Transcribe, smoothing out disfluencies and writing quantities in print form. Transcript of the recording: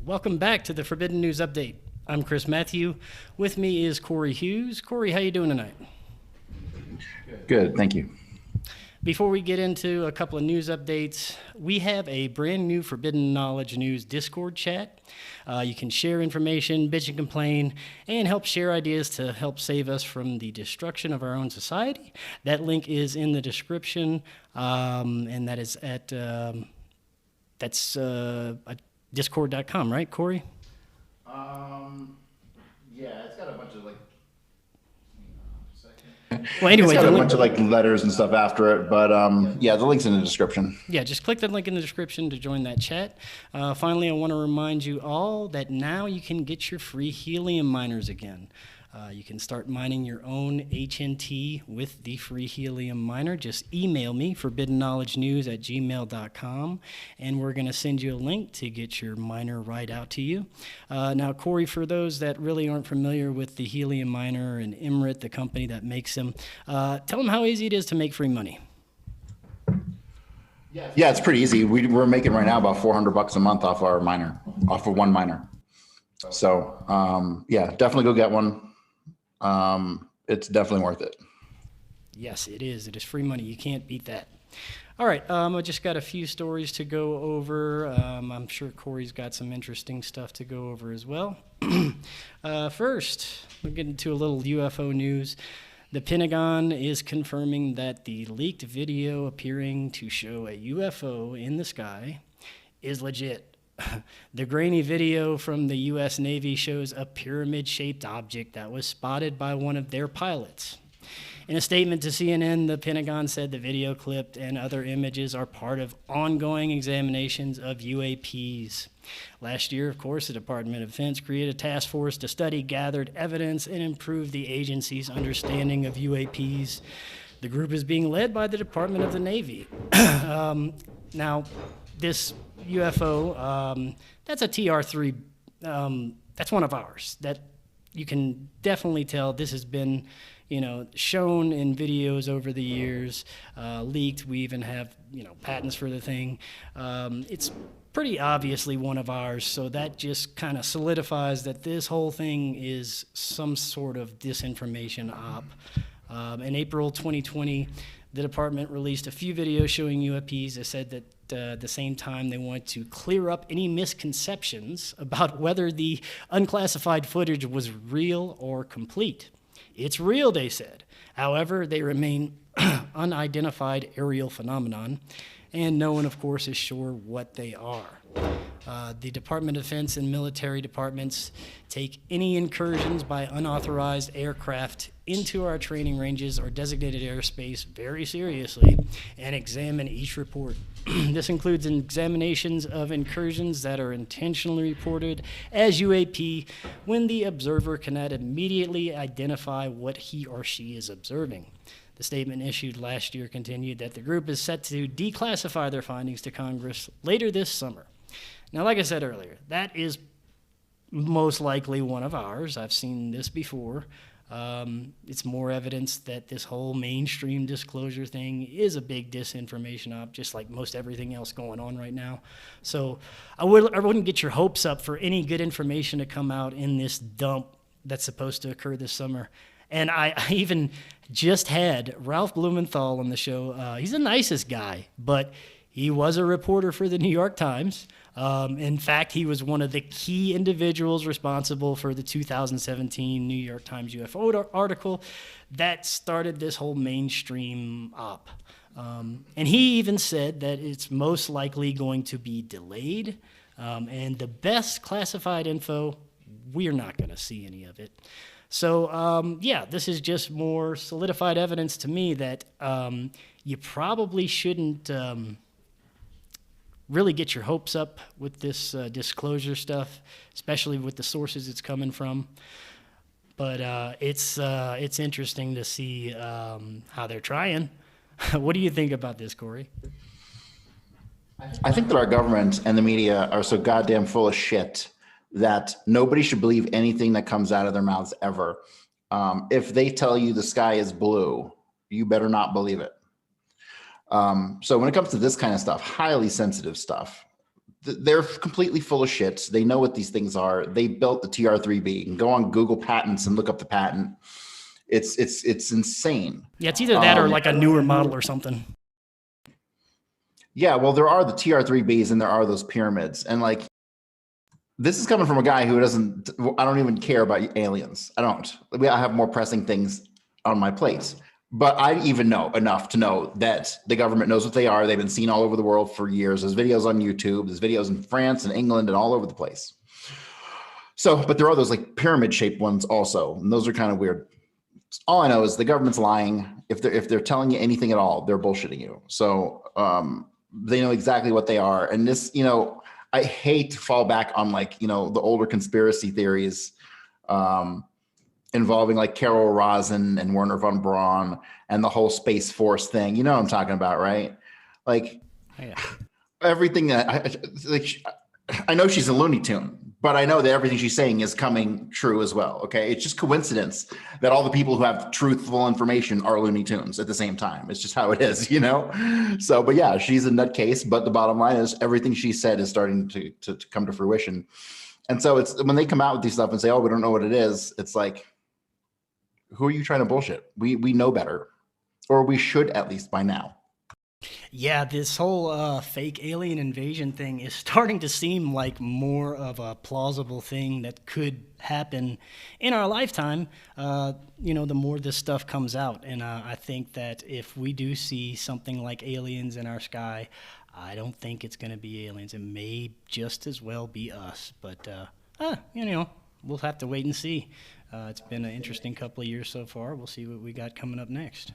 Welcome back to the Forbidden News Update. I'm Chris Matthew. With me is Cory Hughes. Cory, how you doing tonight? Good, thank you. Before we get into a couple of news updates, we have a brand new Forbidden Knowledge News Discord chat. You can share information, bitch and complain, and help share ideas to help save us from the destruction of our own society. That link is in the description, and that is at discord.com, right, Cory? Yeah, it's got a bunch of Well, anyway, it's got a bunch of letters and stuff after it, but yeah, the link's in the description. Yeah, just click that link in the description to join that chat. Finally, I want to remind you all that now you can get your free helium miners again. You can start mining your own HNT with the free helium miner. Just email me, forbiddenknowledgenews@gmail.com, and we're going to send you a link to get your miner right out to you. Now, Cory, for those that really aren't familiar with the helium miner and Emrit, the company that makes them, tell them how easy it is to make free money. Yeah, it's pretty easy. We're making right now about $400 a month off our miner, off of one miner. So yeah, definitely go get one. It's definitely worth it. Yes, it is. It is free money. You can't beat that. All right. I just got a few stories to go over. I'm sure Cory's got some interesting stuff to go over as well. First, we'll get into a little UFO news. The Pentagon is confirming that the leaked video appearing to show a UFO in the sky is legit. The grainy video from the U.S. Navy shows a pyramid-shaped object that was spotted by one of their pilots. In a statement to CNN, the Pentagon said the video clip and other images are part of ongoing examinations of UAPs. Last year, of course, the Department of Defense created a task force to study gathered evidence and improve the agency's understanding of UAPs. The group is being led by the Department of the Navy. Now, this UFO, that's a TR-3, that's one of ours. That you can definitely tell this has been, shown in videos over the years, leaked. We even have, patents for the thing. It's pretty obviously one of ours, so that just kind of solidifies that this whole thing is some sort of disinformation op. In April 2020, the department released a few videos showing UAPs. They said that at the same time they want to clear up any misconceptions about whether the unclassified footage was real or complete. It's real, they said. However, they remain unidentified aerial phenomenon, and no one, of course, is sure what they are. The Department of Defense and military departments take any incursions by unauthorized aircraft into our training ranges or designated airspace very seriously and examine each report. This includes examinations of incursions that are intentionally reported as UAP when the observer cannot immediately identify what he or she is observing. The statement issued last year continued that the group is set to declassify their findings to Congress later this summer. Now, like I said earlier, that is most likely one of ours. I've seen this before. It's more evidence that this whole mainstream disclosure thing is a big disinformation op, just like most everything else going on right now. So I wouldn't get your hopes up for any good information to come out in this dump that's supposed to occur this summer. And I even just had Ralph Blumenthal on the show. He's the nicest guy, but he was a reporter for the New York Times. In fact, he was one of the key individuals responsible for the 2017 New York Times UFO article that started this whole mainstream op. And he even said that it's most likely going to be delayed. And the best classified info, we're not going to see any of it. So, yeah, this is just more solidified evidence to me that you probably shouldn't really get your hopes up with this disclosure stuff, especially with the sources it's coming from. But it's interesting to see how they're trying. What do you think about this, Cory? I think that our government and the media are so goddamn full of shit that nobody should believe anything that comes out of their mouths ever. If they tell you the sky is blue, you better not believe it. So when it comes to this kind of stuff, highly sensitive stuff, they're completely full of shit. They know what these things are. They built the TR-3B. You can go on Google Patents and look up the patent. It's insane. Yeah, it's either that or like a newer model or something. Yeah, well, there are the TR-3Bs and there are those pyramids. And like, this is coming from a guy who I don't even care about aliens. I have more pressing things on my plate. But I even know enough to know that the government knows what they are. They've been seen all over the world for years. There's videos on YouTube. There's videos in France and England and all over the place. So, but there are those like pyramid shaped ones also. And those are kind of weird. All I know is the government's lying. If they're telling you anything at all, they're bullshitting you. So they know exactly what they are. And this, I hate to fall back on like, the older conspiracy theories involving like Carol Rosin and Werner von Braun and the whole Space Force thing. You know what I'm talking about, right? Like everything that I know she's a Looney Tune, but I know that everything she's saying is coming true as well. Okay. It's just coincidence that all the people who have truthful information are Looney Tunes at the same time. It's just how it is, So, but yeah, she's a nutcase, but the bottom line is everything she said is starting to come to fruition. And so it's when they come out with these stuff and say, oh, we don't know what it is. It's like, who are you trying to bullshit? We know better, or we should at least by now. Yeah, this whole fake alien invasion thing is starting to seem like more of a plausible thing that could happen in our lifetime, the more this stuff comes out. And I think that if we do see something like aliens in our sky, I don't think it's going to be aliens. It may just as well be us. But, we'll have to wait and see. It's been an interesting couple of years so far. We'll see what we got coming up next.